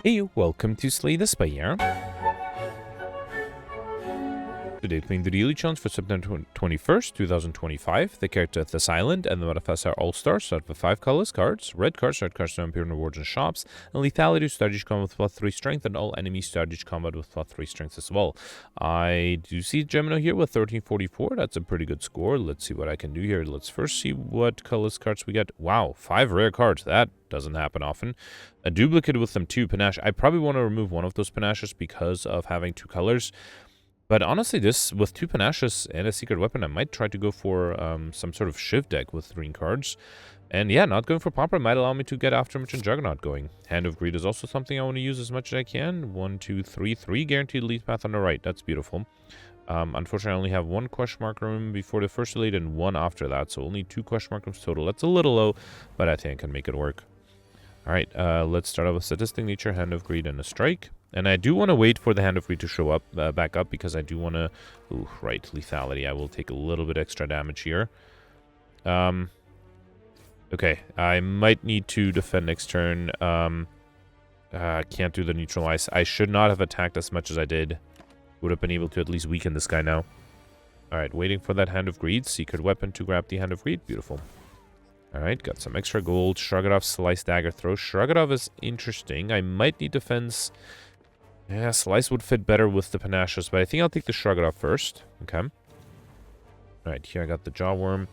Hey, welcome to Slay the Spire. Today playing the daily challenge for September 21st, 2025. The character this island and the modifiers are all-stars, start with 5 colorless cards. Red cards start cards to appear in rewards and shops. And lethality start each combat with +3 strength, and all enemies start each combat with +3 strength as well. I do see Gemino here with 1344. That's a pretty good score. Let's see what I can do here. Let's first see what colorless cards we get. Wow, 5 rare cards. That doesn't happen often. A duplicate with them too. Panache. I probably want to remove one of those Panaches because of having 2 colors. But honestly, this, with 2 Panaches and a secret weapon, I might try to go for some sort of shiv deck with green cards. And yeah, not going for Pomper might allow me to get Aftermath and Juggernaut going. Hand of Greed is also something I want to use as much as I can. 1, 2, 3, 3 guaranteed lead path on the right. That's beautiful. Unfortunately, I only have 1 question mark room before the first elite and 1 after that. So only 2 question mark rooms total. That's a little low, but I think I can make it work. Alright, let's start out with Sadistic Nature, Hand of Greed, and a Strike. And I do want to wait for the Hand of Greed to show up, back up, because I do want to... Ooh, right, Lethality. I will take a little bit extra damage here. Okay, I might need to defend next turn. Can't do the Neutralize. I should not have attacked as much as I did. Would have been able to at least weaken this guy now. Alright, waiting for that Hand of Greed. Secret weapon to grab the Hand of Greed. Beautiful. Alright, got some extra gold. Shrug it off, Slice, Dagger, Throw. Shrug it off is interesting. I might need defense... Yeah, Slice would fit better with the Panaches, but I think I'll take the Shrug it off first. Okay. Alright, here I got the Jawworm.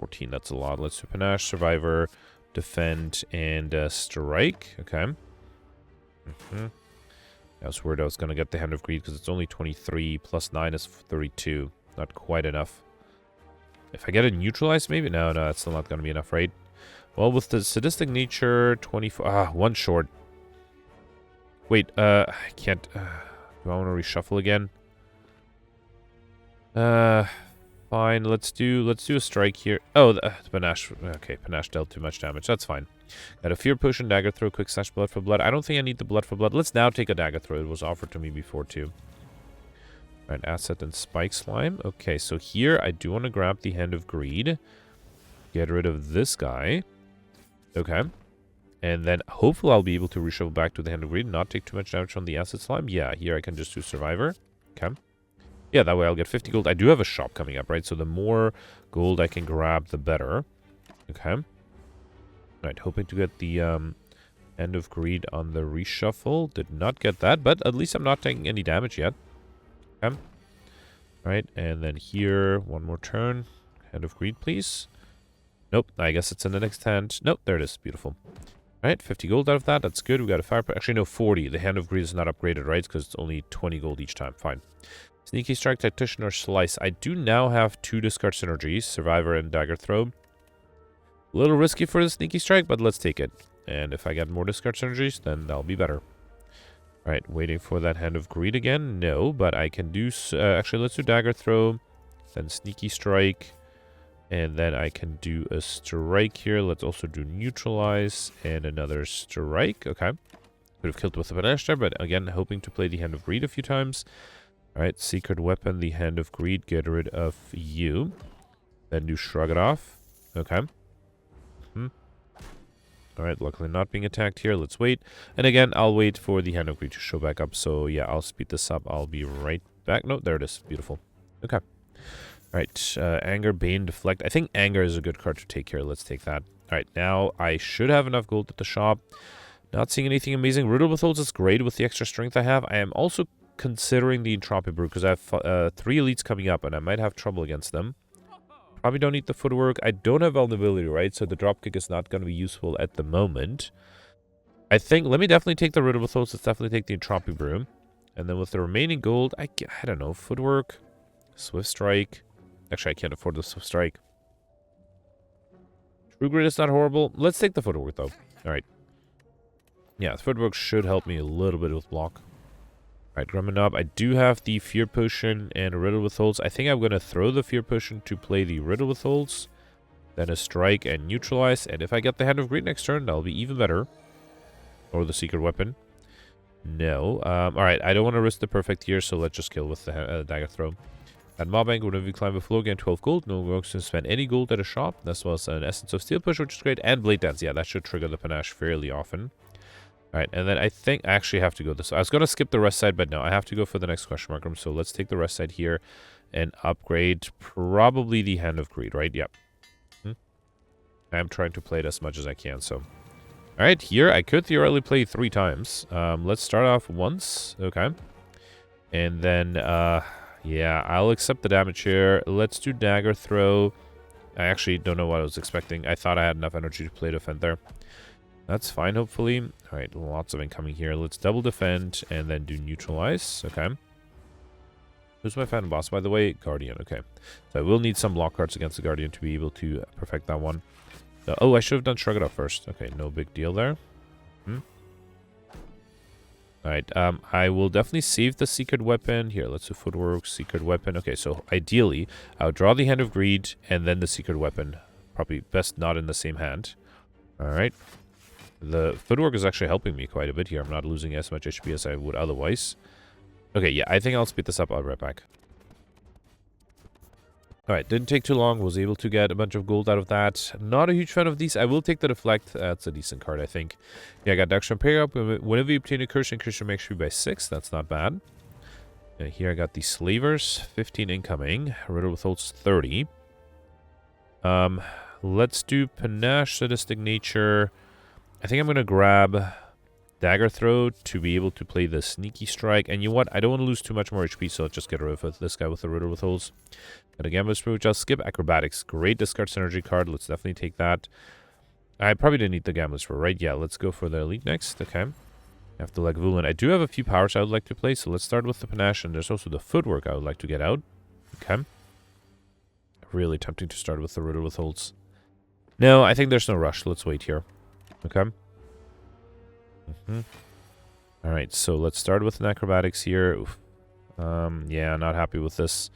14, that's a lot. Let's do Panache, Survivor, Defend, and Strike. Okay. I was worried I was going to get the Hand of Greed because it's only 23, plus 9 is 32. Not quite enough. If I get it neutralized, maybe? No, that's still not going to be enough, right? Well, with the Sadistic Nature, 24... 1 short. Wait, I can't... do I want to reshuffle again? Fine, let's do a strike here. Oh, the Panache... Okay, Panache dealt too much damage. That's fine. Got a Fear Potion, Dagger Throw, Quick Slash, Blood for Blood. I don't think I need the Blood for Blood. Let's now take a Dagger Throw. It was offered to me before, too. Alright, Asset and Spike Slime. Okay, so here I do want to grab the Hand of Greed. Get rid of this guy. Okay. And then hopefully I'll be able to reshuffle back to the Hand of Greed and not take too much damage on the Asset Slime. Yeah, here I can just do Survivor. Okay. Yeah, that way I'll get 50 gold. I do have a shop coming up, right? So the more gold I can grab, the better. Okay. Alright, hoping to get the Hand of Greed on the reshuffle. Did not get that, but at least I'm not taking any damage yet. Okay. Alright, and then here, one more turn. Hand of Greed, please. Nope, I guess it's in the next hand. Nope, there it is. Beautiful. Alright, 50 gold out of that. That's good. We got a fire... Actually, no, 40. The Hand of Greed is not upgraded, right? Because it's only 20 gold each time. Fine. Sneaky Strike, Tactician, or Slice. I do now have 2 discard synergies. Survivor and Dagger Throw. A little risky for the Sneaky Strike, but let's take it. And if I get more discard synergies, then that'll be better. Alright, waiting for that Hand of Greed again. No, but I can do... actually, let's do Dagger Throw. Then Sneaky Strike. And then I can do a Strike here. Let's also do Neutralize. And another Strike. Okay. Could have killed with the Panache there, but again, hoping to play the Hand of Greed a few times. Alright, Secret Weapon, the Hand of Greed. Get rid of you. Then do Shrug it off. Okay. Alright, luckily not being attacked here. Let's wait. And again, I'll wait for the Hand of Greed to show back up. So yeah, I'll speed this up. I'll be right back. No, there it is. Beautiful. Okay. Alright, Anger, Bane, Deflect. I think Anger is a good card to take here. Let's take that. Alright, now I should have enough gold at the shop. Not seeing anything amazing. Riddle Withholds is great with the extra strength I have. I am also considering the Entropy Brew because I have 3 elites coming up and I might have trouble against them. Probably don't need the footwork. I don't have vulnerability, right? So the dropkick is not going to be useful at the moment. I think, let me definitely take the Riddle Withholds. Let's definitely take the Entropy Brew. And then with the remaining gold, I don't know, footwork, Swift Strike. Actually, I can't afford the Swift Strike. True Grit is not horrible. Let's take the footwork, though. Alright. Yeah, the footwork should help me a little bit with block. Alright, Grumman Up. I do have the Fear Potion and a Riddle Withholds. I think I'm going to throw the Fear Potion to play the Riddle Withholds. Then a Strike and Neutralize. And if I get the Hand of Greed next turn, that'll be even better. Or the Secret Weapon. No. Alright, I don't want to risk the perfect here, so let's just kill with the Dagger Throw. At Mob Bank, whenever you climb a floor, gain 12 gold. No works to spend any gold at a shop. This was an Essence of Steel Push, which is great. And Blade Dance. Yeah, that should trigger the Panache fairly often. Alright, and then I think I actually have to go this way. I was going to skip the rest side, but no, I have to go for the next question mark room. So let's take the rest side here and upgrade probably the Hand of Greed, right? Yep. I'm trying to play it as much as I can, so... Alright, here I could theoretically play 3 times. Let's start off once. Okay. And then, yeah, I'll accept the damage here. Let's do Dagger Throw. I actually don't know what I was expecting. I thought I had enough energy to play Defend there. That's fine, hopefully. Alright, lots of incoming here. Let's double Defend and then do Neutralize. Okay. Who's my Phantom Boss, by the way? Guardian, okay. So I will need some block cards against the Guardian to be able to perfect that one. Oh, I should have done Shrug It Off first. Okay, no big deal there. Alright, I will definitely save the Secret Weapon. Here, let's do Footwork, Secret Weapon. Okay, so ideally, I would draw the Hand of Greed and then the Secret Weapon. Probably best not in the same hand. Alright. The Footwork is actually helping me quite a bit here. I'm not losing as much HP as I would otherwise. Okay, yeah, I think I'll speed this up. I'll be right back. Alright, didn't take too long. Was able to get a bunch of gold out of that. Not a huge fan of these. I will take the Deflect. That's a decent card, I think. Yeah, I got Dexter Pair Up. Whenever you obtain a curse, increase your max HP by 6. That's not bad. And here I got the Slavers. 15 incoming. Riddle withholds 30. Let's do Panache, Sadistic Nature. I think I'm going to grab Dagger Throw to be able to play the Sneaky Strike. And you know what? I don't want to lose too much more HP, so let's just get rid of this guy with the Riddle withholds. Got a Gambler's Brew, which I'll skip. Acrobatics. Great discard synergy card. Let's definitely take that. I probably didn't need the Gambler's Brew, right? Yeah, let's go for the Elite next. Okay. After Lagavulin. I do have a few powers I would like to play, so let's start with the Panache, and there's also the Footwork I would like to get out. Okay. Really tempting to start with the Riddle withholds. No, I think there's no rush. Let's wait here. Okay. Alright, so let's start with an Acrobatics here. Oof. Yeah, not happy with this.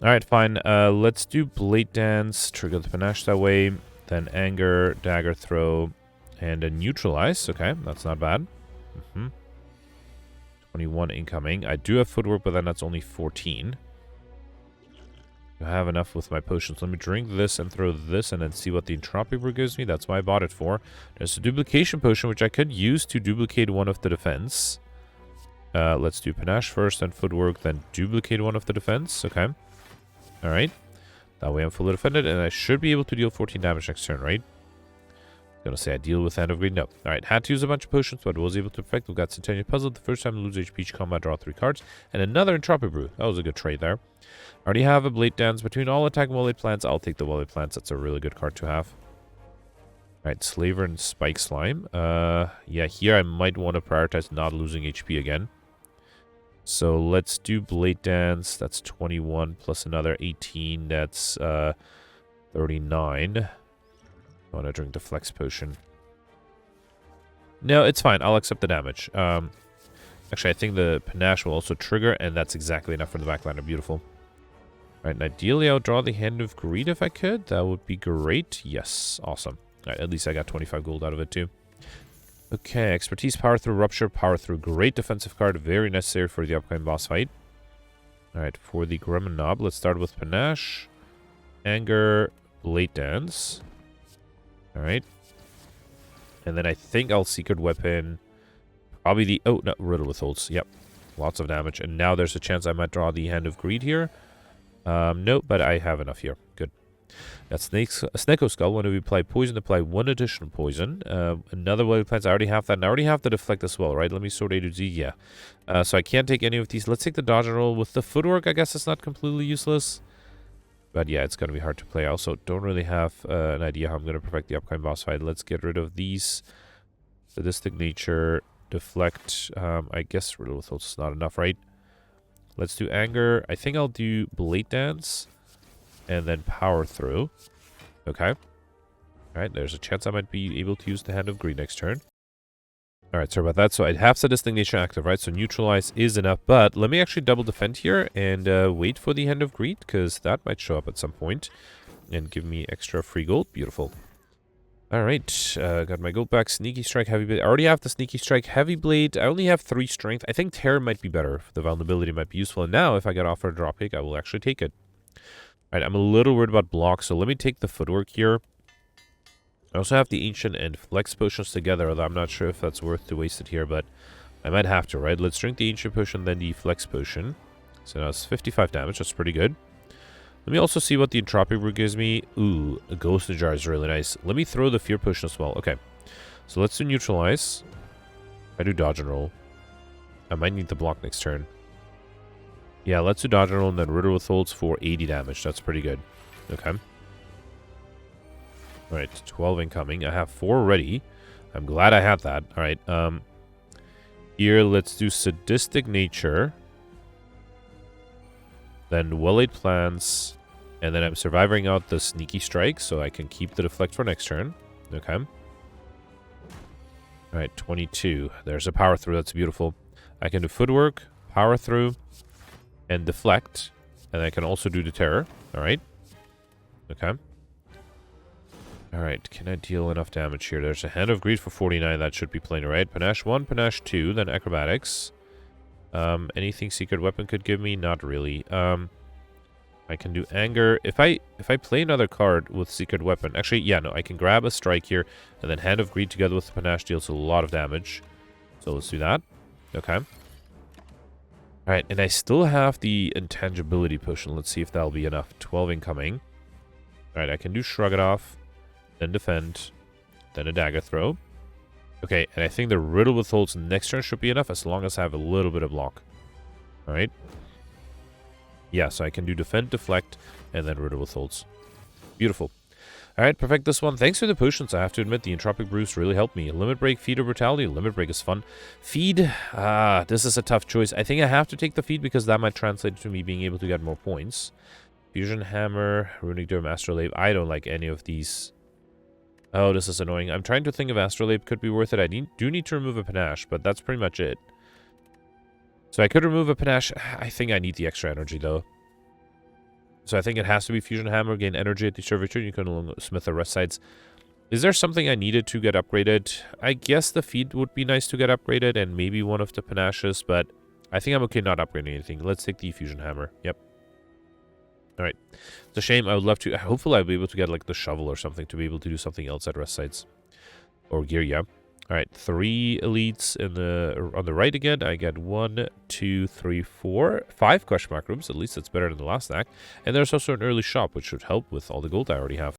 Alright, fine. Let's do Blade Dance, trigger the Panache that way, then Anger, Dagger Throw, and a Neutralize. Okay, that's not bad. 21 incoming. I do have Footwork, but then that's only 14. I have enough with my potions. Let me drink this and throw this and then see what the Entropy Brew gives me. That's why I bought it for. There's a Duplication Potion, which I could use to duplicate one of the defense. Let's do Panache first, then Footwork, then duplicate one of the defense. Okay. Alright. That way I'm fully defended, and I should be able to deal 14 damage next turn, right? Gonna say I deal with Hand of Greed. No. Alright, had to use a bunch of potions, but was able to perfect. We've got Centennial Puzzle. The first time I lose HP each combat, draw 3 cards. And another Entropy Brew. That was a good trade there. Already have a Blade Dance. Between all attack and Walleye Plants, I'll take the Walleye Plants. That's a really good card to have. Alright, Slaver and Spike Slime. Yeah, here I might want to prioritize not losing HP again. So let's do Blade Dance. That's 21 plus another 18. That's 39. I want to drink the Flex Potion. No, it's fine. I'll accept the damage. Actually, I think the Panache will also trigger, and that's exactly enough for the backliner. Beautiful. Alright, and ideally I'll draw the Hand of Greed if I could. That would be great. Yes, awesome. Alright, at least I got 25 gold out of it too. Okay, Expertise, Power Through, Rupture, Power Through. Great defensive card. Very necessary for the upcoming boss fight. Alright, for the Gremlin Knob, let's start with Panache, Anger, Blade Dance. Alright. And then I think I'll Secret Weapon. Probably the... Oh, no, Riddle withholds. Yep. Lots of damage. And now there's a chance I might draw the Hand of Greed here. No, but I have enough here. Good. That's Sneko Skull. When we apply poison, apply 1 additional poison. Another Walleye Plants. I already have that. And I already have the Deflect as well, right? Let me sort A to Z. Yeah. So I can't take any of these. Let's take the Dodge and Roll. With the Footwork, I guess it's not completely useless. But yeah, it's going to be hard to play. I also don't really have an idea how I'm going to perfect the upcoming boss fight. Let's get rid of these. Sadistic Nature, Deflect. I guess Riddle withholds is not enough, right? Let's do Anger. I think I'll do Blade Dance. And then Power Through. Okay. Alright, there's a chance I might be able to use the Hand of Greed next turn. Alright, sorry about that. So I'd have Sadistic Nature active, right? So Neutralize is enough. But let me actually double defend here and wait for the Hand of Greed, because that might show up at some point and give me extra free gold. Beautiful. Alright, got my gold back. Sneaky Strike, Heavy Blade. I already have the Sneaky Strike, Heavy Blade. I only have 3 strength. I think Terror might be better. The vulnerability might be useful. And now, if I get offered a drop pick, I will actually take it. Alright, I'm a little worried about blocks, so let me take the Footwork here. I also have the Ancient and Flex potions together, although I'm not sure if that's worth to waste it here, but I might have to, right? Let's drink the Ancient potion, then the Flex potion. So now it's 55 damage. That's pretty good. Let me also see what the Entropy Brew gives me. Ooh, a Ghost Jar is really nice. Let me throw the Fear potion as well. Okay. So let's do Neutralize. I do Dodge and Roll. I might need the block next turn. Yeah, let's do Dodge and Roll and then Riddle Withholds for 80 damage. That's pretty good. Okay. Alright, 12 incoming. I have 4 ready. I'm glad I had that. Alright, here, let's do Sadistic Nature. Then Well-Laid Plans. And then I'm surviving out the Sneaky Strike, so I can keep the Deflect for next turn. Okay. Alright, 22. There's a Power Through. That's beautiful. I can do Footwork, Power Through, and Deflect. And I can also do the Terror. Alright. Okay. Alright, can I deal enough damage here? There's a Hand of Greed for 49. That should be plain, right? Panache 1, Panache 2, then Acrobatics. Anything Secret Weapon could give me? Not really. I can do Anger. If I play another card with Secret Weapon... Actually, yeah, no. I can grab a Strike here, and then Hand of Greed together with the Panache deals a lot of damage. So let's do that. Okay. Alright, and I still have the Intangibility Potion. Let's see if that'll be enough. 12 incoming. Alright, I can do Shrug It Off. Then Defend, then a Dagger Throw. Okay, and I think the Riddle Withholds next turn should be enough as long as I have a little bit of block. Alright. Yeah, so I can do Defend, Deflect, and then Riddle Withholds. Beautiful. Alright, perfect this one. Thanks for the potions. I have to admit, the Entropic Brews really helped me. Limit Break, Feed, or Brutality? Limit Break is fun. Feed? This is a tough choice. I think I have to take the Feed because that might translate to me being able to get more points. Fusion Hammer, Runic Dome, Astrolabe. I don't like any of these. Oh, this is annoying. I'm trying to think if Astrolabe could be worth it. I do need to remove a Panache, but that's pretty much it. So I could remove a Panache. I think I need the extra energy, though. So I think it has to be Fusion Hammer. Gain energy at the servitude. You can smith the rest sides. Is there something I needed to get upgraded? I guess the Feed would be nice to get upgraded, and maybe one of the Panaches, but I think I'm okay not upgrading anything. Let's take the Fusion Hammer. Yep. Alright. It's a shame. I would love to... Hopefully I'll be able to get, like, the shovel or something to be able to do something else at rest sites. Or gear, yeah. Alright. 3 elites on the right again. I get 1, 2, 3, 4, 5 question mark rooms. At least it's better than the last act. And there's also an early shop, which should help with all the gold I already have.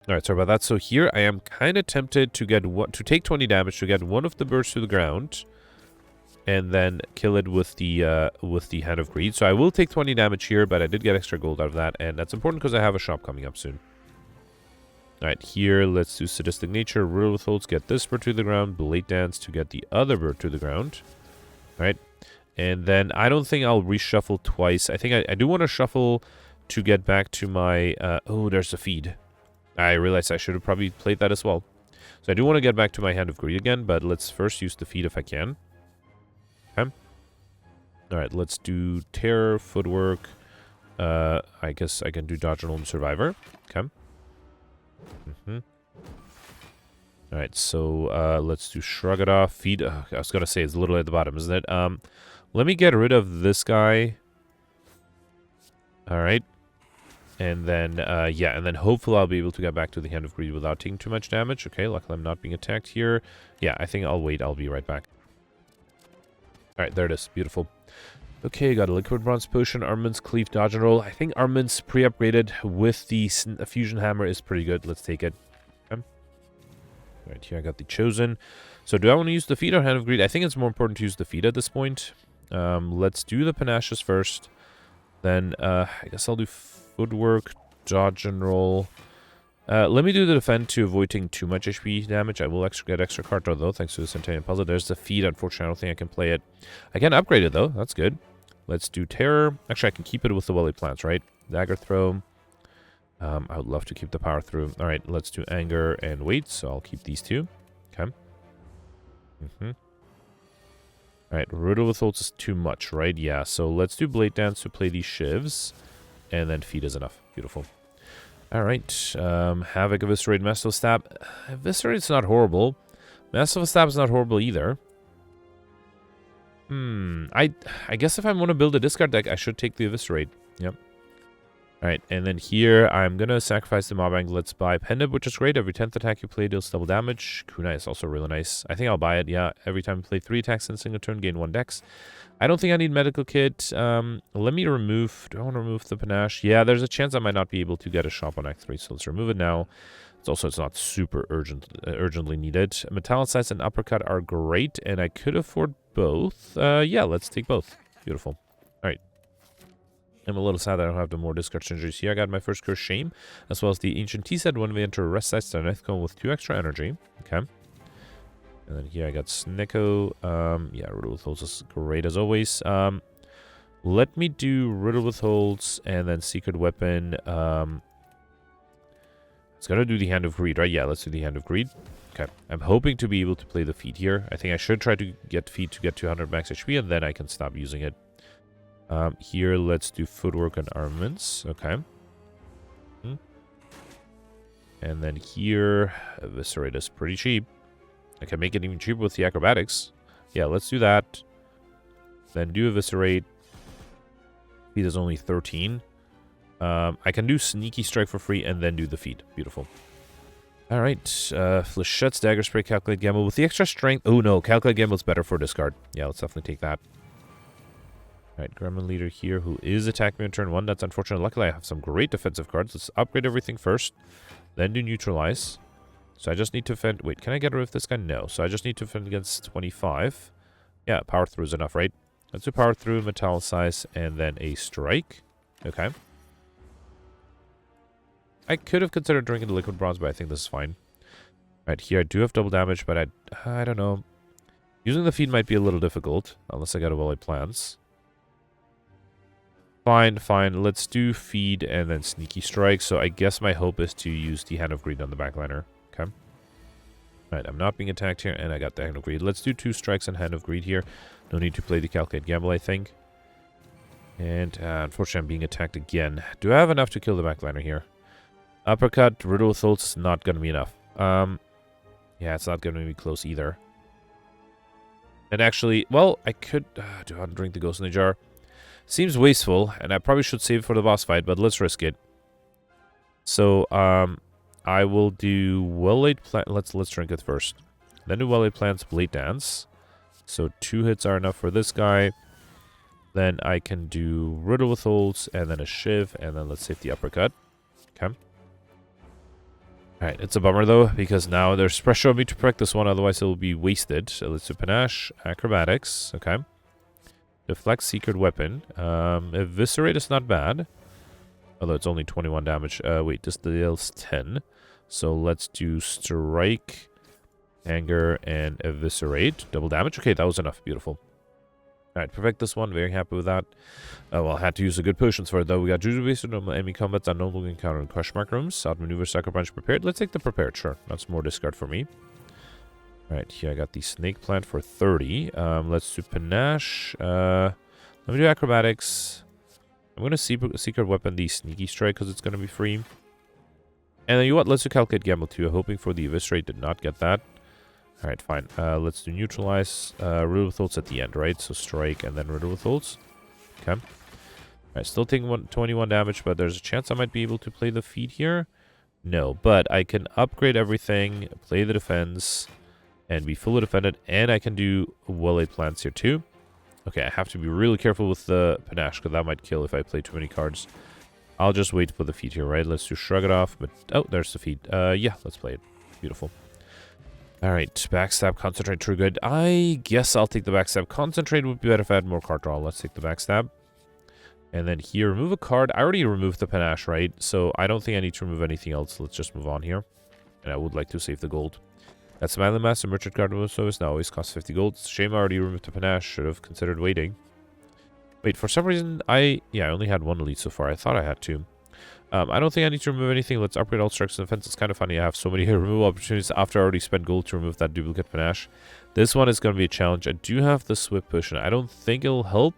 Alright, sorry about that. So here I am kind of tempted to get to take 20 damage to get one of the birds to the ground. And then kill it with the Hand of Greed. So I will take 20 damage here, but I did get extra gold out of that. And that's important because I have a shop coming up soon. Alright, here, let's do Sadistic Nature. Riddle Withholds, get this bird to the ground. Blade Dance to get the other bird to the ground. Alright. And then I don't think I'll reshuffle twice. I think I do want to shuffle to get back to my... oh, there's a Feed. I realized I should have probably played that as well. So I do want to get back to my Hand of Greed again, but let's first use the Feed if I can. Okay. Alright, let's do Terror, Footwork. I guess I can do Dodge and Roll and Survivor. Okay. Alright, so let's do Shrug It Off. Feed. I was going to say it's literally at the bottom, isn't it? Let me get rid of this guy. Alright. And then, yeah, and then hopefully I'll be able to get back to the Hand of Greed without taking too much damage. Okay, luckily I'm not being attacked here. Yeah, I think I'll wait. I'll be right back. Alright, there it is. Beautiful. Okay, got a Liquid Bronze Potion, Armaments, Cleave, Dodge and Roll. I think Armaments pre-upgraded with the Fusion Hammer is pretty good. Let's take it. Okay. Alright, here I got the Chosen. So do I want to use the Feed or Hand of Greed? I think it's more important to use the Feed at this point. Let's do the Panaches first. Then, I guess I'll do Footwork, Dodge and Roll. Let me do the Defend to avoid taking too much HP damage. I will get extra card draw, though, thanks to the Centennial Puzzle. There's the Feed. Unfortunately, I don't think I can play it. I can upgrade it, though. That's good. Let's do Terror. Actually, I can keep it with the Well-Laid Plans, right? Dagger Throw. I would love to keep the Power Through. All right, let's do Anger and Wait, so I'll keep these two. Okay. All right, Riddle Withholds is too much, right? Yeah, so let's do Blade Dance to play these Shivs, and then Feed is enough. Beautiful. Alright, Havoc, Eviscerate, Massive Stab. Eviscerate's not horrible. Massive Stab's not horrible either. I guess if I want to build a discard deck, I should take the Eviscerate. Yep. Alright, and then here, I'm going to sacrifice the mob anglets by Pendant, which is great. Every 10th attack you play deals double damage. Kunai is also really nice. I think I'll buy it, yeah. Every time you play 3 attacks in a single turn, gain 1 dex. I don't think I need medical kit. Let me remove... Do I want to remove the Panache? Yeah, there's a chance I might not be able to get a shop on Act 3, so let's remove it now. It's not super urgently needed. Metallicize and Uppercut are great, and I could afford both. Yeah, let's take both. Beautiful. Alright. I'm a little sad that I don't have the more discard synergies here. I got my first Curse Shame, as well as the Ancient Tea Set when we enter a Rest Side Stanethcone with 2 extra energy. Okay. And then here I got Snecko. Yeah, Riddle with Holds is great as always. Let me do Riddle with Holds and then Secret Weapon. It's gonna do the Hand of Greed, right? Yeah, let's do the Hand of Greed. Okay. I'm hoping to be able to play the feat here. I think I should try to get feat to get 200 max HP, and then I can stop using it. Here, let's do Footwork and Armaments. Okay. And then here, Eviscerate is pretty cheap. I can make it even cheaper with the Acrobatics. Yeah, let's do that. Then do Eviscerate. Feat is only 13. I can do Sneaky Strike for free and then do the feat. Beautiful. Alright. Flechette's Dagger Spray, Calculate Gamble. With the extra strength... Oh no, Calculate Gamble is better for discard. Yeah, let's definitely take that. Alright, Gremlin Leader here, who is attacking me on turn 1. That's unfortunate. Luckily, I have some great defensive cards. Let's upgrade everything first. Then do Neutralize. So I just need to fend... Wait, can I get rid of this guy? No. So I just need to fend against 25. Yeah, Power Through is enough, right? Let's do Power Through, Metallicize, and then a Strike. Okay. I could have considered drinking the Liquid Bronze, but I think this is fine. Right, here I do have double damage, but I don't know. Using the feed might be a little difficult, unless I got a well-laid plans. Fine, fine. Let's do feed and then Sneaky Strike. So I guess my hope is to use the Hand of Greed on the backliner. Okay. Right, I'm not being attacked here, and I got the Hand of Greed. Let's do 2 strikes and Hand of Greed here. No need to play the Calculate Gamble, I think. And unfortunately, I'm being attacked again. Do I have enough to kill the backliner here? Uppercut, Riddle with Holds is not going to be enough. Yeah, it's not going to be close either. And actually, well, I could... do I want to drink the Ghost in the Jar? Seems wasteful, and I probably should save it for the boss fight, but let's risk it. So, I will do Well-Laid Plant... Let's drink it first. Then do Well-Laid Plant's Blade Dance. So 2 hits are enough for this guy. Then I can do Riddle with Holds, and then a Shiv, and then let's save the Uppercut. Okay. Alright, it's a bummer though, because now there's pressure on me to protect this one, otherwise it will be wasted. So let's do Panache, Acrobatics, okay. Deflect, Secret Weapon. Eviscerate is not bad. Although it's only 21 damage. Wait, this deals 10. So let's do Strike, Anger, and Eviscerate. Double damage. Okay, that was enough. Beautiful. Alright, perfect this one. Very happy with that. Well, I had to use the good potions for it, though. We got Juju based on enemy combats, unknown looking encounter, and Crush Mark Rooms. Outmaneuver, Sucker Punch, Prepared. Let's take the Prepared, sure. That's more discard for me. Alright, here I got the Snake Plant for 30. Let's do Panache. Let me do Acrobatics. I'm going to Secret Weapon the Sneaky Strike because it's going to be free. And then you know what? Let's do Calculate Gamble too. Hoping for the Eviscerate, did not get that. Alright, fine. Let's do Neutralize. Riddle with Holds at the end, right? So Strike and then Riddle with Holds. Okay. Alright, still taking 21 damage, but there's a chance I might be able to play the feed here. No, but I can upgrade everything, play the defense, and be fully defended, and I can do Well-Laid Plants here too. Okay, I have to be really careful with the Panache, because that might kill if I play too many cards. I'll just wait for the feed here, right? Let's do Shrug It Off, but... Oh, there's the feed. Yeah, let's play it. Beautiful. Alright, Backstab, Concentrate, True Good. I guess I'll take the Backstab. Concentrate would be better if I had more card draw. Let's take the Backstab. And then here, remove a card. I already removed the Panache, right? So I don't think I need to remove anything else. Let's just move on here. And I would like to save the gold. That's Manly Master, Merchant Card Removal Service. Now always costs 50 gold. Shame I already removed the Panache. Should have considered waiting. Wait, for some reason, I only had 1 elite so far. I thought I had 2. I don't think I need to remove anything. Let's upgrade all strikes and defense. It's kind of funny. I have so many removal opportunities after I already spent gold to remove that duplicate Panache. This one is going to be a challenge. I do have the Swift Potion. I don't think it'll help.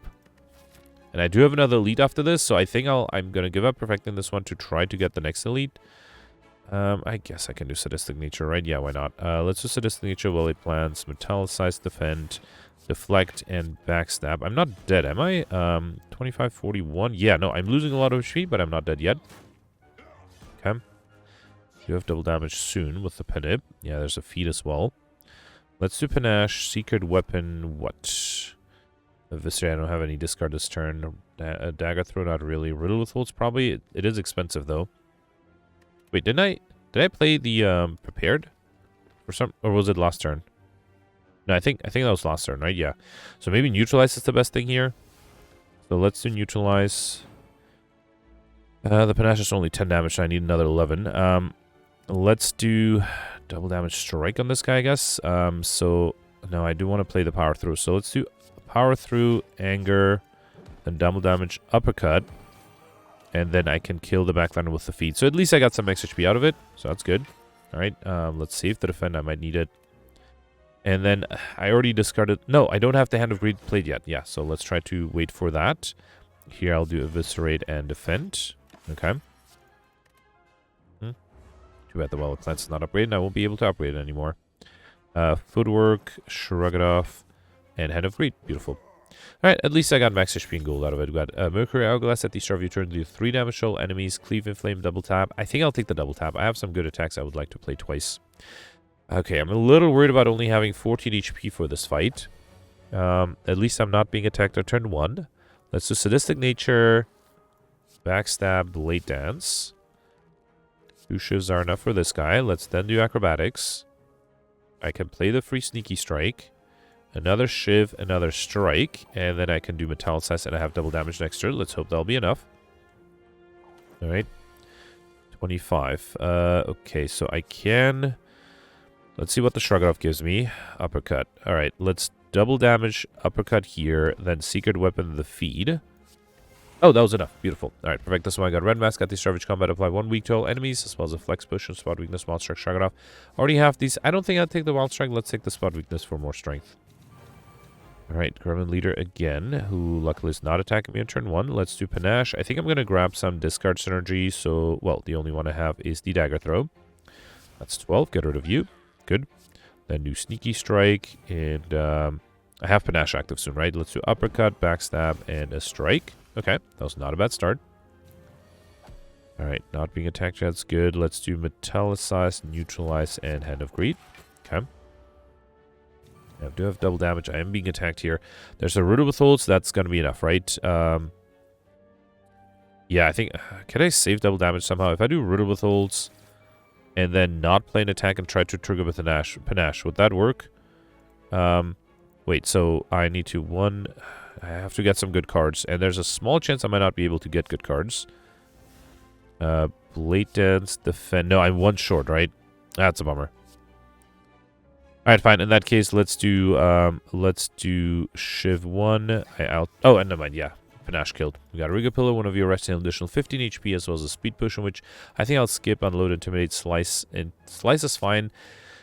And I do have another elite after this, so I think I'm going to give up perfecting this one to try to get the next elite. I guess I can do Sadistic Nature, right? Yeah, why not? Let's do Sadistic Nature, Willy Plans, Metallicize, Defend, Deflect, and Backstab. I'm not dead, am I? 25, 41. Yeah, no, I'm losing a lot of HP, but I'm not dead yet. Okay. You have double damage soon with the Penib. Yeah, there's a feed as well. Let's do Panache, Secret Weapon, what? Eviscerate, I don't have any discard this turn. Dagger Throw, not really. Riddle with Holds, probably. It is expensive, though. Wait, did I play the Prepared? For some, or was it last turn? No, I think that was last turn, right? Yeah. So maybe Neutralize is the best thing here. So let's do Neutralize. The Panache is only 10 damage, so I need another 11. Let's do double damage strike on this guy, I guess. So, no, I do want to play the Power Through. So let's do Power Through, Anger, then double damage uppercut. And then I can kill the backliner with the feed. So at least I got some extra HP out of it. So that's good. Alright, let's save the defend. I might need it. And then I already discarded... No, I don't have the Hand of Greed played yet. Yeah, so let's try to wait for that. Here I'll do Eviscerate and Defend. Okay. Too bad the Well of Cleanse is not upgraded. I won't be able to upgrade it anymore. Footwork, Shrug it off, and Hand of Greed. Beautiful. Alright, at least I got max HP and gold out of it. We got Mercury Hourglass at the start of your turn. Do 3 damage to all enemies. Cleave and Flame, double tap. I think I'll take the double tap. I have some good attacks I would like to play twice. Okay, I'm a little worried about only having 14 HP for this fight. At least I'm not being attacked on turn 1. Let's do Sadistic Nature, Backstab, Blade Dance. 2 shivs are enough for this guy. Let's then do Acrobatics. I can play the free Sneaky Strike. Another Shiv, another Strike, and then I can do Metallicize, and I have double damage next turn. Let's hope that'll be enough. Alright. 25. Okay, so I can... Let's see what the Shrug It Off gives me. Uppercut. Alright, let's double damage Uppercut here, then Secret Weapon the feed. Oh, that was enough. Beautiful. Alright, perfect. This one I got Red Mask. Got the Savage Combat. Apply 1 weak to all enemies, as well as a Flex Push and Spot Weakness, Wild Strike, Shrug It Off. Already have these. I don't think I'll take the Wild Strike. Let's take the Spot Weakness for more strength. Alright, Gremlin Leader again, who luckily is not attacking me on turn 1. Let's do Panache. I think I'm going to grab some discard synergy, so, well, the only one I have is the Dagger Throw. That's 12, get rid of you. Good. Then do Sneaky Strike, and I have Panache active soon, right? Let's do Uppercut, Backstab, and a Strike. Okay, that was not a bad start. Alright, not being attacked yet, that's good. Let's do Metallicize, Neutralize, and Hand of Greed. Okay. I do have double damage. I am being attacked here. There's a Riddle with Holds. That's going to be enough, right? Yeah, I think... Can I save double damage somehow? If I do Riddle with Holds and then not play an attack and try to trigger with Panache, would that work? Wait, so I need to... I have to get some good cards. And there's a small chance I might not be able to get good cards. Blade Dance, Defend... No, I'm 1 short, right? That's a bummer. Alright, fine. In that case, let's do Shiv 1. Oh, and never mind, yeah. Panache killed. We got Rigor Pillow, one of your resting, an additional 15 HP, as well as a Speed Potion, which I think I'll skip, Unload, Intimidate, Slice, and Slice is fine.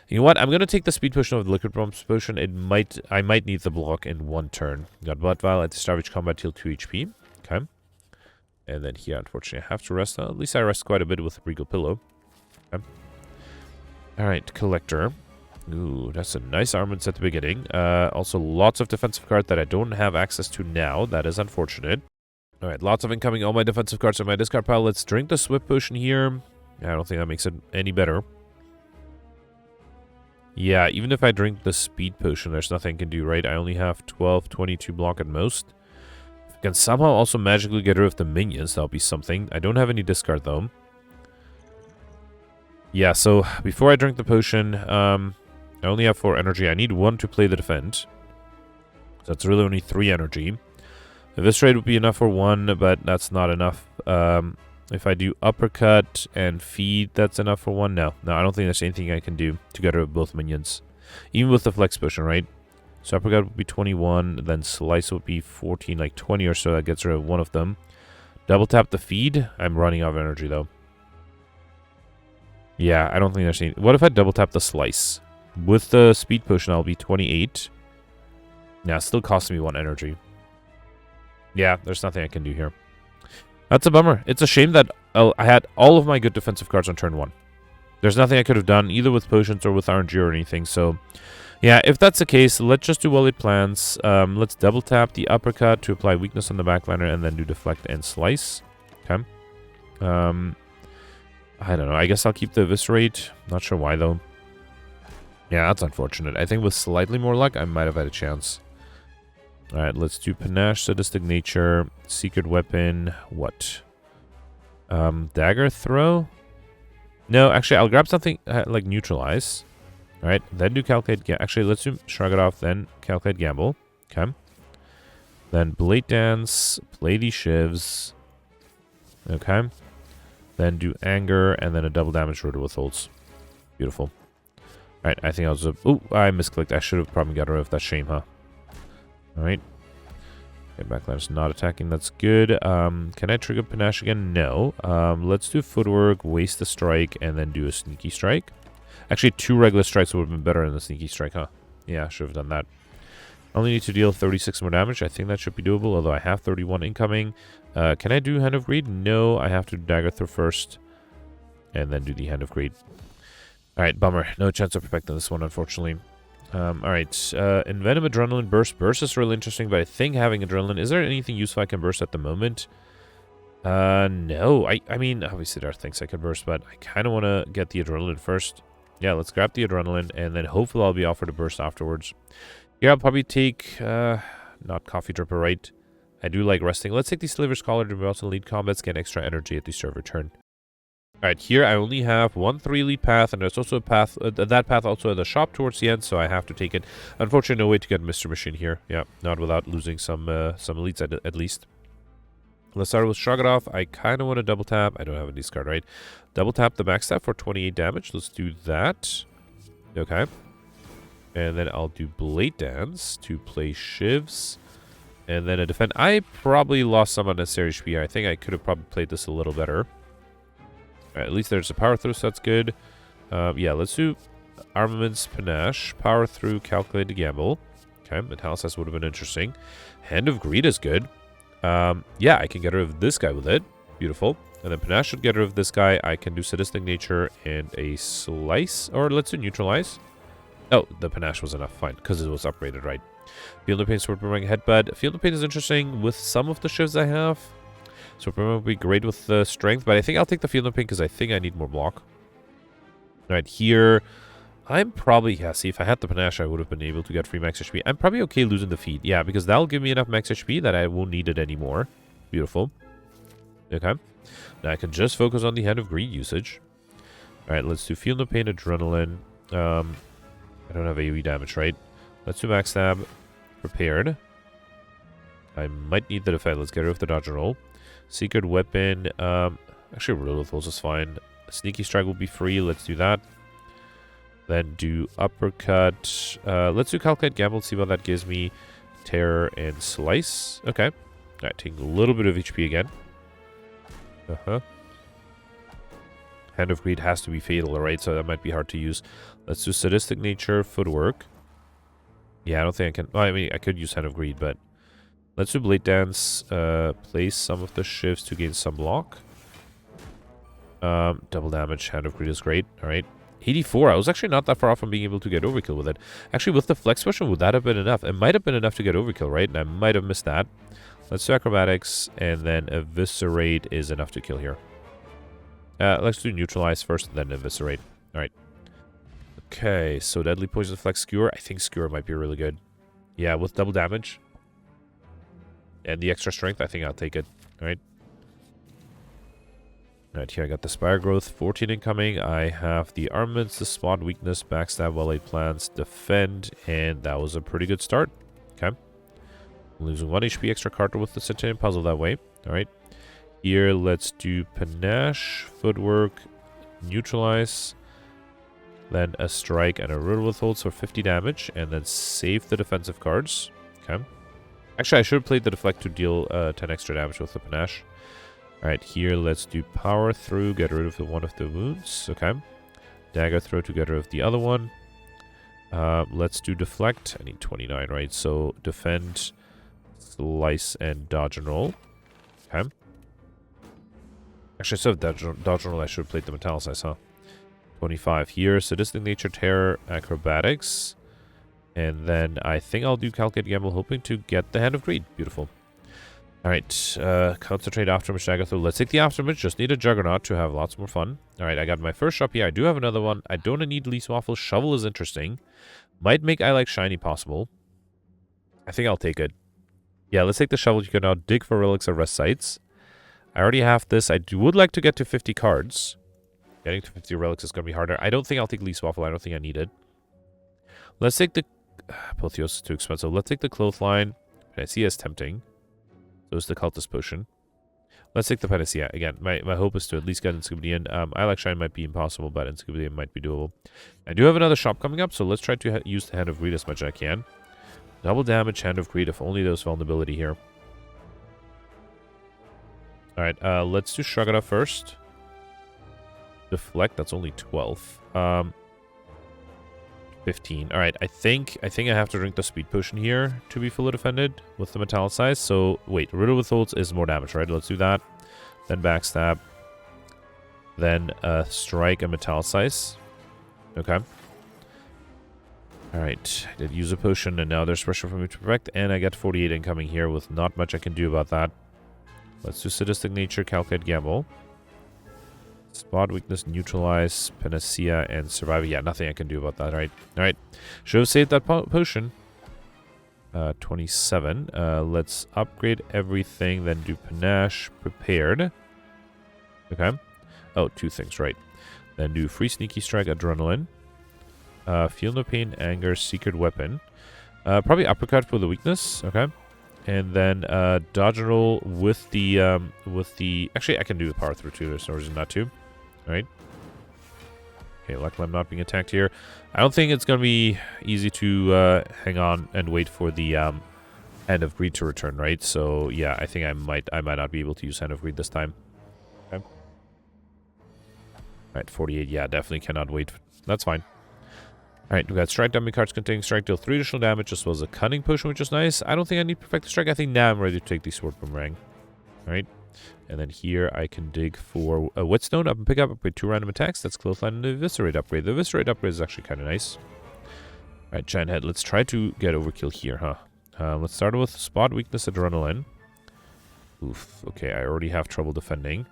You know what? I'm gonna take the Speed Potion of the Liquid Bombs Potion. I might need the block in 1 turn. Got Blood Vial at the Savage Combat, heal 2 HP. Okay. And then here, unfortunately, I have to rest. At least I rest quite a bit with Regal Pillow. Okay. Alright, Collector. Ooh, that's a nice armament at the beginning. Also, lots of defensive cards that I don't have access to now. That is unfortunate. Alright, lots of incoming. All my defensive cards are in my discard pile. Let's drink the Swift Potion here. I don't think that makes it any better. Yeah, even if I drink the Speed Potion, there's nothing I can do, right? I only have 12, 22 block at most. If I can somehow also magically get rid of the minions, that'll be something. I don't have any discard, though. Yeah, so before I drink the potion, I only have 4 energy. I need 1 to play the defend. So that's really only 3 energy. Eviscerate would be enough for 1, but that's not enough. If I do Uppercut and Feed, that's enough for 1. No, I don't think there's anything I can do to get rid of both minions. Even with the Flex Potion, right? So Uppercut would be 21, then Slice would be 14, like 20 or so. That gets rid of 1 of them. Double tap the Feed. I'm running out of energy, though. Yeah, I don't think there's any... What if I double tap the Slice? With the Speed Potion, I'll be 28. Yeah, it still costs me 1 energy. Yeah, there's nothing I can do here. That's a bummer. It's a shame that I had all of my good defensive cards on turn 1. There's nothing I could have done, either with potions or with RNG or anything, so... Yeah, if that's the case, let's just do well-laid plans. Let's double tap the uppercut to apply weakness on the backliner and then do deflect and slice. Okay. I don't know. I guess I'll keep the eviscerate. Not sure why, though. Yeah, that's unfortunate. I think with slightly more luck, I might have had a chance. Alright, let's do Panache, Sadistic Nature, Secret Weapon, what? Dagger Throw? No, actually, I'll grab something like Neutralize. Alright, then do Calculate... Actually, let's do Shrug It Off, then Calculate Gamble. Okay. Then Blade Dance, play these shivs. Okay. Then do Anger, and then a double damage rotor with holds. Beautiful. Alright, I think I was... Oh, I misclicked. I should have probably got rid of that. Shame, huh? Alright. Okay, backline's not attacking. That's good. Can I trigger Panache again? No. Let's do Footwork, waste the strike, and then do a Sneaky Strike. Actually, 2 regular strikes would have been better than the Sneaky Strike, huh? Yeah, I should have done that. Only need to deal 36 more damage. I think that should be doable, although I have 31 incoming. Can I do Hand of Greed? No, I have to Dagger Throw first. And then do the Hand of Greed. Alright, bummer. No chance of protecting this one, unfortunately. Alright, Envenom, Adrenaline, Burst. Burst is really interesting, but I think having Adrenaline... Is there anything useful I can burst at the moment? No. I mean, obviously there are things I can burst, but I kind of want to get the Adrenaline first. Yeah, let's grab the Adrenaline, and then hopefully I'll be offered a burst afterwards. Yeah, I'll probably take... not Coffee Dripper, right? I do like resting. Let's take the Slaver's Collar to also lead combats, get extra energy at the server turn. Alright, here I only have 1 3-lead path, and there's also a path, that path also at the shop towards the end, so I have to take it. Unfortunately, no way to get Mr. Machine here. Yeah, not without losing some elites at least. Let's start with Shrug It Off. I kind of want to double tap. I don't have a discard, right? Double tap the backstab for 28 damage. Let's do that. Okay. And then I'll do Blade Dance to play shivs. And then a defend. I probably lost some unnecessary HP. I think I could have probably played this a little better. At least there's a power through, so that's good. Yeah, let's do Armaments, Panache, Power Through, Calculate to Gamble. Okay, Metallicise would have been interesting. Hand of Greed is good. Yeah, I can get rid of this guy with it. Beautiful. And then Panache should get rid of this guy. I can do Sadistic Nature and a Slice. Or let's do Neutralize. Oh, the Panache was enough. Fine, because it was upgraded, right? Field of Pain, Sword Boomerang, Headbutt. Field of Pain is interesting with some of the shifts I have. Sword Boomerang would be great with the Strength, but I think I'll take the Field of Pain because I think I need more block. Right here, I'm probably... Yeah, see, if I had the Panache, I would have been able to get free max HP. I'm probably okay losing the feed. Yeah, because that'll give me enough max HP that I won't need it anymore. Beautiful. Okay. Now I can just focus on the Hand of Greed usage. Alright, let's do Field of Pain, Adrenaline. I don't have AoE damage, right? Let's do Max Stab. Prepared. I might need the defend. Let's get rid of the dodge and roll. Secret Weapon. Actually, Riddle with Holes is fine. Sneaky Strike will be free. Let's do that. Then do Uppercut. Let's do Calculate Gamble. See what that gives me. Terror and Slice. Okay. Alright, taking a little bit of HP again. Hand of Greed has to be fatal, right? So that might be hard to use. Let's do Sadistic Nature, Footwork. Yeah, I don't think I can... Well, I mean, I could use Hand of Greed, but... Let's do Blade Dance. Place some of the shifts to gain some block. Double damage. Hand of Greed is great. Alright. 84. I was actually not that far off from being able to get Overkill with it. Actually, with the Flex Potion, would that have been enough? It might have been enough to get Overkill, right? And I might have missed that. Let's do Acrobatics, and then Eviscerate is enough to kill here. Let's do Neutralize first, and then Eviscerate. Alright. Okay, so Deadly Poison, Flex, Skewer. I think Skewer might be really good. Yeah, with double damage. And the extra strength, I think I'll take it. Alright. Alright, here I got the Spire Growth, 14 incoming. I have the Armaments, the Spawn Weakness, Backstab, Well-Laid Plans, Defend, and that was a pretty good start. Okay. Losing 1 HP extra card with the Centurion Puzzle that way. Alright. Here, let's do Panache, Footwork, Neutralize, then a Strike and a Riddle with Holds for 50 damage, and then save the defensive cards. Okay. Actually, I should have played the Deflect to deal 10 extra damage with the Panache. Alright, here, let's do Power Through, get rid of one of the wounds. Okay. Dagger Throw to get rid of the other one. Let's do Deflect. I need 29, right? So, Defend, Slice, and Dodge and Roll. Okay. Actually, instead of Dodge and Roll, I should have played the Metallicise, huh? 25 here. Sadistic Nature, Terror, Acrobatics. And then I think I'll do Calculate Gamble, hoping to get the Hand of Greed. Beautiful. Alright, concentrate Afterimage Dagger through. Let's take the Afterimage. Just need a Juggernaut to have lots more fun. Alright, I got my first shop here. I do have another one. I don't need Least Waffle. Shovel is interesting. Might make I Like Shiny possible. I think I'll take it. Yeah, let's take the Shovel. You can now dig for relics or rest sites. I already have this. Would like to get to 50 cards. Getting to 50 relics is going to be harder. I don't think I'll take Least Waffle. I don't think I need it. Let's take the... Apotheosis is too expensive. Let's take the Clothesline. Panacea is tempting. So is the Cultist Potion. Let's take the Panacea. Again, my hope is to at least get Inscription. I Like Shine might be impossible, but Inscription might be doable. I do have another shop coming up, so let's try to use the Hand of Greed as much as I can. Double damage, Hand of Greed, if only there's vulnerability here. Alright, let's do Shrug It Off first. Deflect, that's only 12. 15. Alright, I think I have to drink the Speed Potion here to be fully defended with the Metallicize. So, wait, Riddle Withholds is more damage, right? Let's do that. Then Backstab. Then Strike and Metallicize. Okay. Alright, I did use a potion, and now there's pressure for me to perfect, and I get 48 incoming here with not much I can do about that. Let's do Sadistic Nature, Calculate Gamble. Spot Weakness, Neutralize, Panacea, and Survival. Yeah, nothing I can do about that, right? Alright, should have saved that potion. 27. Let's upgrade everything, then do Panache, Prepared. Okay. Oh, two things, right. Then do Free Sneaky Strike, Adrenaline. Feel No Pain, Anger, Secret Weapon. Probably Uppercut for the weakness. Okay. And then dodge and roll with the actually I can do the power through too, there's no reason not to. Alright. Okay, luckily I'm not being attacked here. I don't think it's gonna be easy to hang on and wait for the Hand of Greed to return, right? So yeah, I think I might not be able to use Hand of Greed this time. Okay. Alright, 48, yeah, definitely cannot wait. That's fine. Alright, we got Strike Dummy cards containing Strike, deal 3 additional damage, as well as a Cunning Potion, which is nice. I don't think I need Perfect Strike. I think now I'm ready to take the Sword Boomerang. Alright, and then here I can dig for a Whetstone up and pick up, upgrade 2 random attacks. That's Clothesline and the Eviscerate upgrade. The Eviscerate upgrade is actually kind of nice. Alright, Giant Head, let's try to get Overkill here, huh? Let's start with Spot Weakness, Adrenaline. Oof, okay, I already have trouble defending.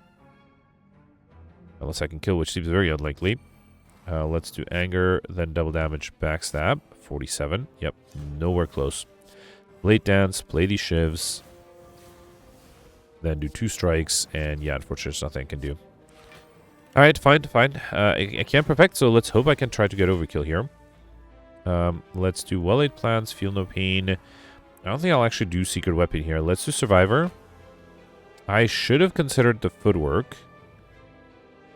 Unless I can kill, which seems very unlikely. Let's do Anger, then double damage, Backstab, 47. Yep, nowhere close. Blade Dance, play these shivs, then do 2 strikes, and yeah, unfortunately there's nothing I can do. Alright, fine. I can't perfect, so let's hope I can try to get Overkill here. Let's do Well-Laid Plans, Feel No Pain. I don't think I'll actually do Secret Weapon here. Let's do Survivor. I should have considered the Footwork.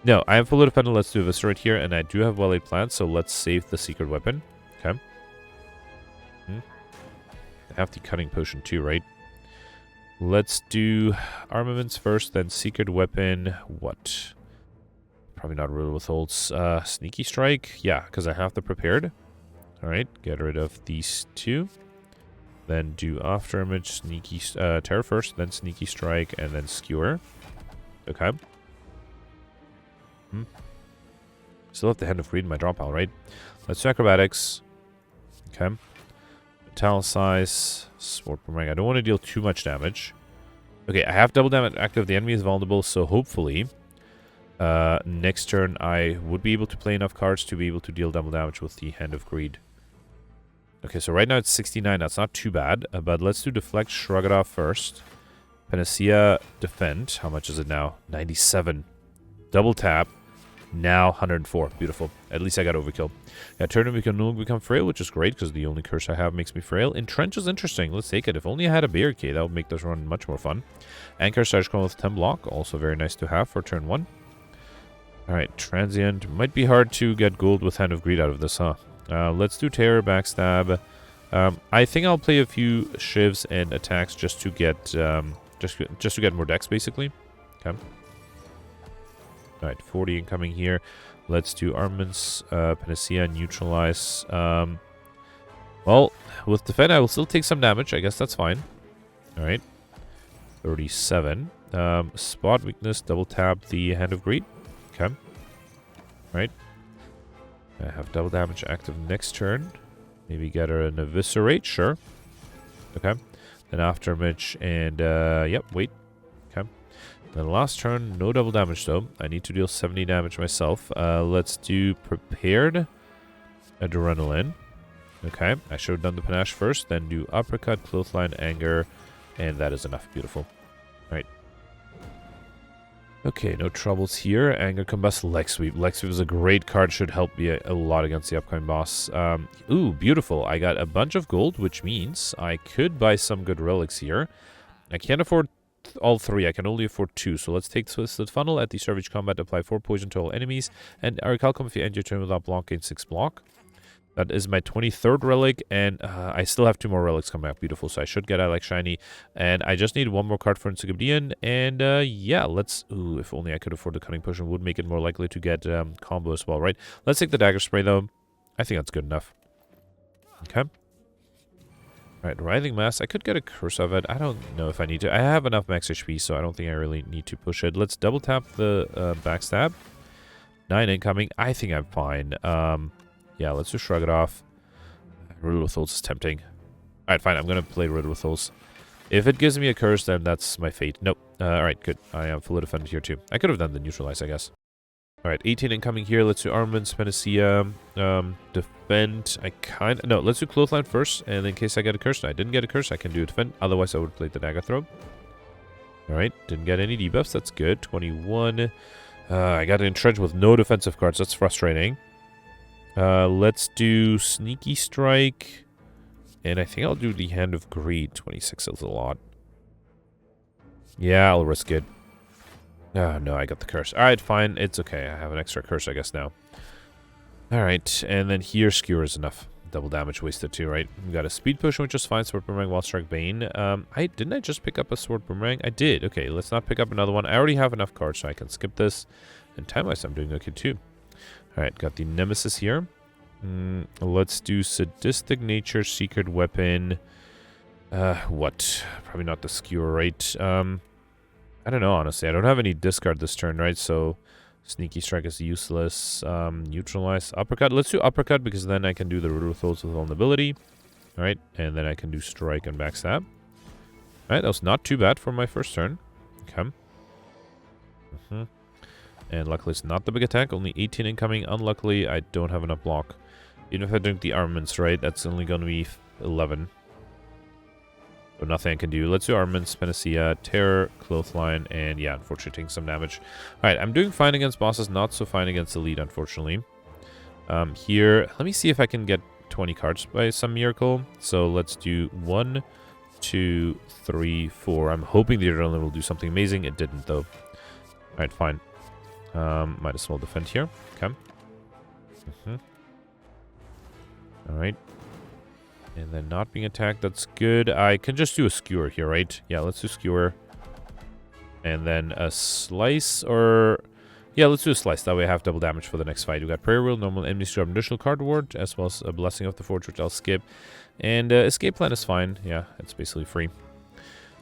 No, I am fully dependent. Let's do Eviscerate here, and I do have Well-Laid Plans, so let's save the Secret Weapon. Okay. I have the Cunning Potion too, right? Let's do Armaments first, then Secret Weapon. What? Probably not Riddle Withholds. Sneaky Strike? Yeah, because I have the Prepared. Alright, get rid of these 2. Then do Afterimage, Sneaky... Terror first, then Sneaky Strike, and then Skewer. Okay. Still have the Hand of Greed in my draw pile, right? Let's do Acrobatics. Okay. Metallicize. Sword Boomerang. I don't want to deal too much damage. Okay, I have double damage active. The enemy is vulnerable, so hopefully next turn I would be able to play enough cards to be able to deal double damage with the Hand of Greed. Okay, so right now it's 69. That's not too bad, but let's do Deflect, Shrug It Off first. Panacea, Defend. How much is it now? 97. Double tap. Now 104. Beautiful. At least I got Overkill. Yeah, turn we can no longer become frail, which is great because the only curse I have makes me frail. Entrench is interesting. Let's take it. If only I had a barricade, that would make this run much more fun. Anchor Sarge Cone with 10 block. Also very nice to have for turn 1. Alright, Transient. Might be hard to get gold with Hand of Greed out of this, huh? Let's do Terror, Backstab. I think I'll play a few shivs and attacks just to get just to get more decks, basically. Okay. Alright, 40 incoming here. Let's do Armaments, Panacea, Neutralize. Well, with Defend, I will still take some damage. I guess that's fine. Alright. 37. Spot Weakness, double tap the Hand of Greed. Okay. Alright. I have double damage active next turn. Maybe get her an eviscerate, sure. Okay. Then aftermatch and, yep, wait. Okay. Then last turn, no double damage though. I need to deal 70 damage myself. Let's do prepared adrenaline. Okay. I should have done the panache first, then do uppercut, clothesline, anger, and that is enough. Beautiful. All right. Okay, no troubles here. Anger, Combust, Leg Sweep. Leg Sweep is a great card. Should help me a lot against the upcoming boss. Ooh, beautiful. I got a bunch of gold, which means I could buy some good relics here. I can't afford all 3. I can only afford 2. So let's take Twisted Funnel. At the start of each combat, apply 4 poison to all enemies. And Aricalcum, if you end your turn without block, gain 6 block. That is my 23rd relic, and I still have 2 more relics coming up. Beautiful, so I should get Alex Shiny. And I just need 1 more card for Encyclopedian, and yeah, let's... Ooh, if only I could afford the Cunning Potion, would make it more likely to get combo as well, right? Let's take the Dagger Spray, though. I think that's good enough. Okay. Alright, Writhing Mass. I could get a Curse of it. I don't know if I need to. I have enough max HP, so I don't think I really need to push it. Let's double tap the Backstab. 9 incoming. I think I'm fine. Yeah, let's just shrug it off. Riddle with Holes is tempting. Alright, fine. I'm going to play Riddle with Holes. If it gives me a curse, then that's my fate. Nope. Alright, good. I am fully defended here, too. I could have done the Neutralize, I guess. Alright, 18 incoming here. Let's do Armaments, Panacea, Defend. No, let's do Clothesline first, and in case I get a curse. I didn't get a curse, I can do Defend. Otherwise, I would play the Dagger Throw. Alright, didn't get any debuffs. That's good. 21. I got an Entrench with no defensive cards. That's frustrating. Let's do Sneaky Strike. And I think I'll do the Hand of Greed. 26 is a lot. Yeah, I'll risk it. Oh, no, I got the curse. Alright, fine. It's okay. I have an extra curse, I guess, now. Alright, and then here, Skewer is enough. Double damage wasted too, right? We got a Speed Potion, which is fine. Sword Boomerang, Wild Strike, Bane. Didn't I just pick up a Sword Boomerang? I did. Okay, let's not pick up another one. I already have enough cards, so I can skip this. And time-wise, I'm doing okay, too. Alright, got the Nemesis here. Let's do Sadistic Nature, Secret Weapon. What? Probably not the Skewer, right? I don't know, honestly. I don't have any discard this turn, right? So, Sneaky Strike is useless. Neutralize. Uppercut. Let's do Uppercut, because then I can do the Riddle with Holes with Vulnerability. Alright, and then I can do Strike and Backstab. Alright, that was not too bad for my first turn. Okay. And luckily it's not the big attack, only 18 incoming. Unluckily, I don't have enough block. Even if I drink the armaments, right, that's only going to be 11. So nothing I can do. Let's do armaments, Panacea, Terror, Clothesline, and yeah, unfortunately taking some damage. Alright, I'm doing fine against bosses, not so fine against Elite, unfortunately. Here, let me see if I can get 20 cards by some miracle. So let's do 1, 2, 3, 4. I'm hoping the Adrenaline will do something amazing. It didn't, though. Alright, fine. Might as well defend here. Okay. Alright. And then not being attacked, that's good. I can just do a Skewer here, right? Yeah, let's do Skewer. And then a Slice, or... Yeah, let's do a Slice. That way I have double damage for the next fight. We got Prayer Wheel, normal enemies to have an additional card ward, as well as a Blessing of the Forge, which I'll skip. And Escape Plan is fine. Yeah, it's basically free.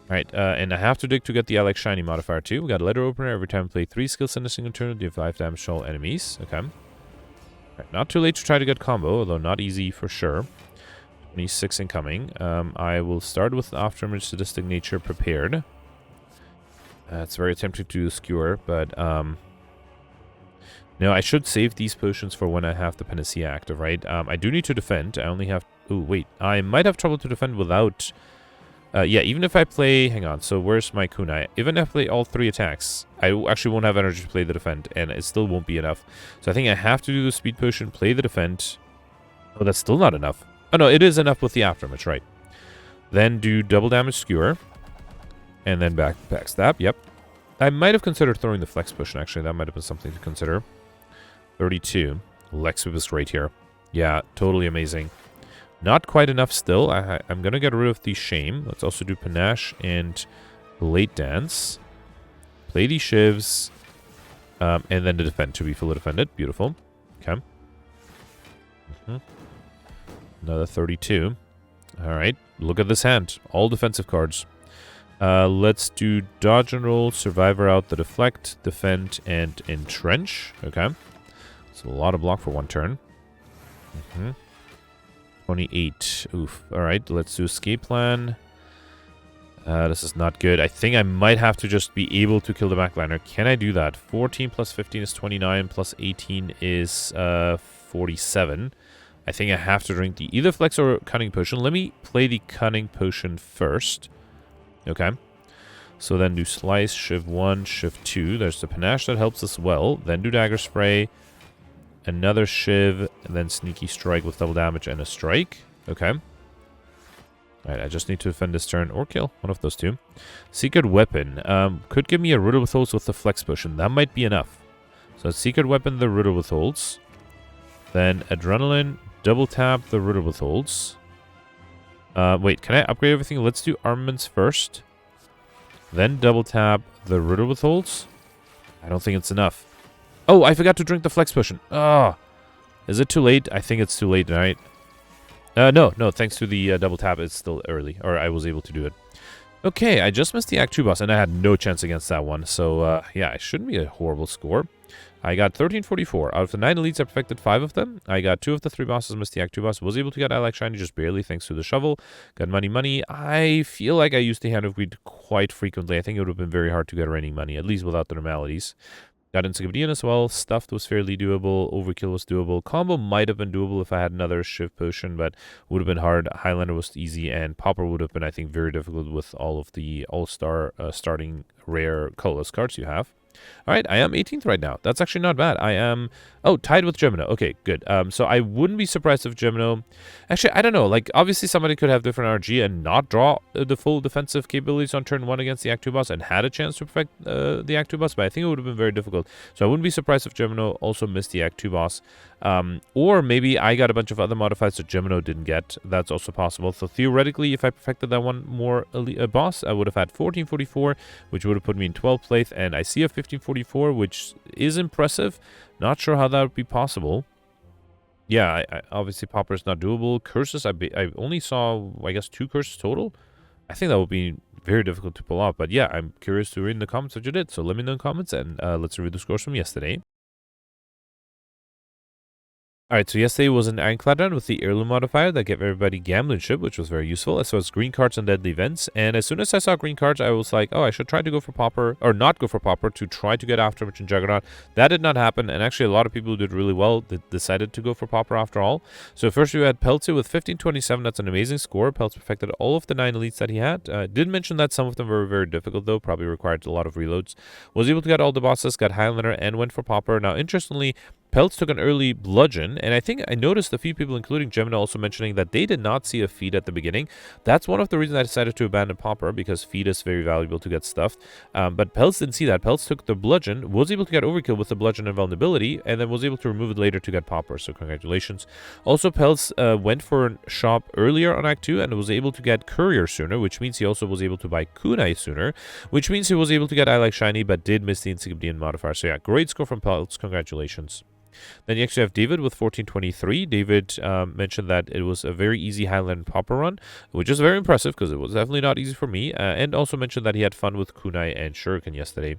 Alright, and I have to dig to get the Alex Shiny modifier too. We got a Letter Opener. Every time we play 3 skills in a single turn, deal 5 damage to all enemies. Okay. Right, not too late to try to get combo, although not easy for sure. 26 incoming. I will start with Afterimage Sadistic Nature prepared. It's very tempting to do Skewer, but no, I should save these potions for when I have the Panacea active, right? I do need to defend. I only have... Ooh, wait. I might have trouble to defend without... yeah, even if I play... Hang on, so where's my kunai? Even if I play all 3 attacks, I actually won't have energy to play the defend, and it still won't be enough. So I think I have to do the Speed Potion, play the defend. Oh, that's still not enough. Oh, no, it is enough with the Afterimage, right. Then do double damage Skewer. And then backstab, yep. I might have considered throwing the Flex Potion, actually. That might have been something to consider. 32. Lex Whip is great here. Yeah, totally amazing. Not quite enough still. I'm going to get rid of the Shame. Let's also do Panache and Late Dance. Play the Shivs. And then the Defend to be fully defended. Beautiful. Okay. Another 32. Alright. Look at this hand. All defensive cards. Let's do Dodge and Roll, Survivor out, the Deflect, Defend, and Entrench. Okay. It's a lot of block for one turn. Mm-hmm. 28. Oof. Alright, let's do escape plan. This is not good. I think I might have to just be able to kill the backliner. Can I do that? 14 plus 15 is 29, plus 18 is 47. I think I have to drink the either flex or cunning potion. Let me play the cunning potion first. Okay. So then do slice, shiv 1, shiv 2. There's the panache that helps as well. Then do dagger spray, another shiv, and then sneaky strike with double damage and a strike. Okay. Alright, I just need to defend this turn or kill. One of those two. Secret weapon. Could give me a riddle withholds with the flex potion. That might be enough. So secret weapon, the riddle withholds. Then adrenaline, double tap the riddle withholds. Wait, can I upgrade everything? Let's do armaments first. Then double tap the riddle withholds. I don't think it's enough. Oh, I forgot to drink the flex potion. Ah, is it too late? I think it's too late, right? No, thanks to the double tap, it's still early. Or I was able to do it. Okay, I just missed the Act 2 boss, and I had no chance against that one. So, yeah, it shouldn't be a horrible score. I got 1344. Out of the 9 elites, I perfected 5 of them. I got 2 of the 3 bosses, missed the Act 2 boss. Was able to get I Like Shiny just barely, thanks to the shovel. Got money. I feel like I used the Hand of Greed quite frequently. I think it would have been very hard to get raining money, at least without the normalities. Got Encyclopedia as well. Stuffed was fairly doable. Overkill was doable. Combo might have been doable if I had another Shiv potion, but would have been hard. Highlander was easy, and Popper would have been, I think, very difficult with all of the all-star starting rare colorless cards you have. All right, I am 18th right now. That's actually not bad. I am, tied with Gemino. Okay, good. So I wouldn't be surprised if Gemino, actually, I don't know. Like, obviously somebody could have different RG and not draw the full defensive capabilities on turn 1 against the Act 2 boss and had a chance to perfect the Act 2 boss, but I think it would have been very difficult. So I wouldn't be surprised if Gemino also missed the Act 2 boss. Or maybe I got a bunch of other modifiers that Gemino didn't get. That's also possible. So theoretically, if I perfected that one more boss, I would have had 1444, which would have put me in 12th place, and I see a 1544, which is impressive. Not sure how that would be possible. Yeah, I obviously Popper is not doable. Curses, I only saw, I guess, 2 curses total. I think that would be very difficult to pull off. But yeah, I'm curious to read in the comments what you did. So let me know in the comments, and let's review the scores from yesterday. Alright, so yesterday was an Ironclad run with the Heirloom modifier that gave everybody Gambling Ship, which was very useful, as well as green cards and deadly events. And as soon as I saw green cards, I was like, oh, I should try to go for Popper, or not go for Popper, to try to get Aftermatch and Juggernaut. That did not happen, and actually a lot of people who did really well decided to go for Popper after all. So first we had Peltzy with 1527. That's an amazing score. Peltz perfected all of the 9 elites that he had. Did mention that some of them were very difficult, though, probably required a lot of reloads. Was able to get all the bosses, got Highlander, and went for Popper. Now, interestingly, Peltz took an early bludgeon, and I think I noticed a few people, including Gemini, also mentioning that they did not see a feed at the beginning. That's one of the reasons I decided to abandon Popper, because feed is very valuable to get stuffed. But Peltz didn't see that. Peltz took the bludgeon, was able to get overkill with the bludgeon and vulnerability, and then was able to remove it later to get Popper, so congratulations. Also, Peltz went for a shop earlier on Act 2 and was able to get Courier sooner, which means he also was able to buy Kunai sooner, which means he was able to get I Like Shiny, but did miss the Encyclopedia modifier. So yeah, great score from Peltz. Congratulations. Then you actually have David with 1423. David mentioned that it was a very easy Highland Popper run, which is very impressive because it was definitely not easy for me. And also mentioned that he had fun with Kunai and Shuriken yesterday.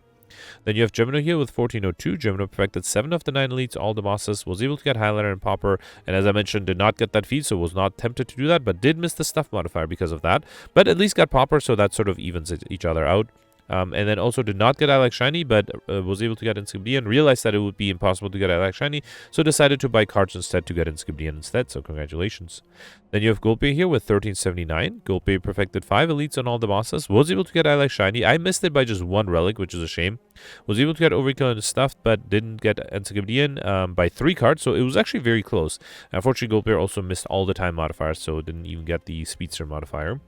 Then you have Gemino here with 1402. Gemino perfected 7 of the 9 elites, all the bosses, was able to get Highlander and Popper, and as I mentioned, did not get that feed, so was not tempted to do that, but did miss the stuff modifier because of that. But at least got Popper, so that sort of evens each other out. And then also did not get I Like Shiny, but was able to get Encyclopedia and realized that it would be impossible to get I Like Shiny, so decided to buy cards instead to get Encyclopedia instead, so congratulations. Then you have Goldbear here with 1379. Goldbear perfected 5 elites on all the bosses, was able to get I Like Shiny. I missed it by just 1 relic, which is a shame. Was able to get Overkill and Stuffed, but didn't get Encyclopedia by 3 cards, so it was actually very close. Unfortunately, Goldbear also missed all the time modifiers, so didn't even get the Speedster modifier.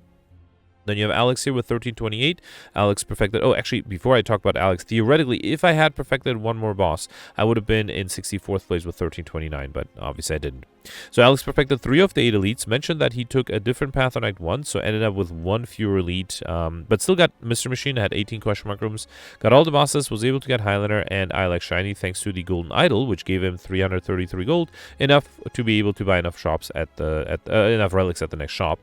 Then you have Alex here with 1328. Alex perfected... Oh, actually, before I talk about Alex, theoretically, if I had perfected 1 more boss, I would have been in 64th place with 1329, but obviously I didn't. So Alex perfected 3 of the 8 elites, mentioned that he took a different path on Act 1, so ended up with 1 fewer elite, but still got Mr. Machine, had 18 question mark rooms, got all the bosses, was able to get Highlander and I Like Shiny thanks to the Golden Idol, which gave him 333 gold, enough to be able to buy enough shops enough relics at the next shop.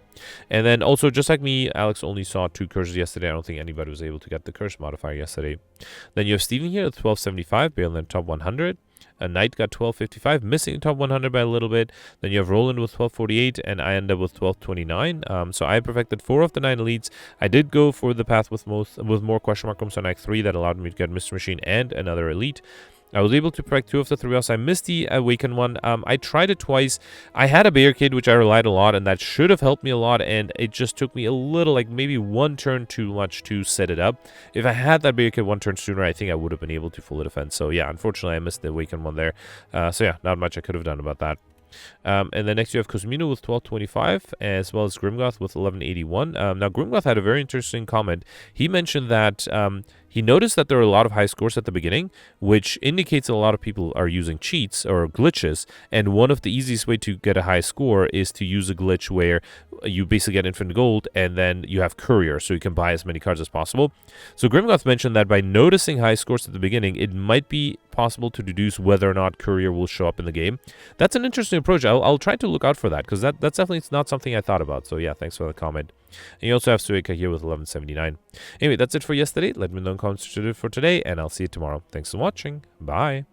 And then also, just like me, Alex only saw 2 curses yesterday. I don't think anybody was able to get the curse modifier yesterday. Then you have Steven here at 1275, barely in the top 100. A Knight got 1255, missing top 100 by a little bit. Then you have Roland with 1248, and I end up with 1229. So I perfected 4 of the 9 elites. I did go for the path with more question mark rooms on Act 3 that allowed me to get Mr. Machine and another elite. I was able to perfect 2 of the 3 else. I missed the Awaken one. I tried it twice. I had a barricade, which I relied a lot, and that should have helped me a lot, and it just took me a little, like maybe 1 turn too much to set it up. If I had that barricade 1 turn sooner, I think I would have been able to fully defend. So yeah, unfortunately, I missed the Awaken one there. So yeah, not much I could have done about that. And then next you have Cosmino with 1225, as well as Grimgoth with 1181. Now, Grimgoth had a very interesting comment. He mentioned that he noticed that there are a lot of high scores at the beginning, which indicates that a lot of people are using cheats or glitches, and one of the easiest way to get a high score is to use a glitch where you basically get infinite gold, and then you have Courier, so you can buy as many cards as possible. So Grimgoth mentioned that by noticing high scores at the beginning, it might be possible to deduce whether or not Courier will show up in the game. That's an interesting approach. I'll try to look out for that, because that's definitely not something I thought about. So yeah, thanks for the comment. And you also have Sueka here with 1179. Anyway, that's it for yesterday. Let me know in the comments what you did for today, and I'll see you tomorrow. Thanks for watching. Bye.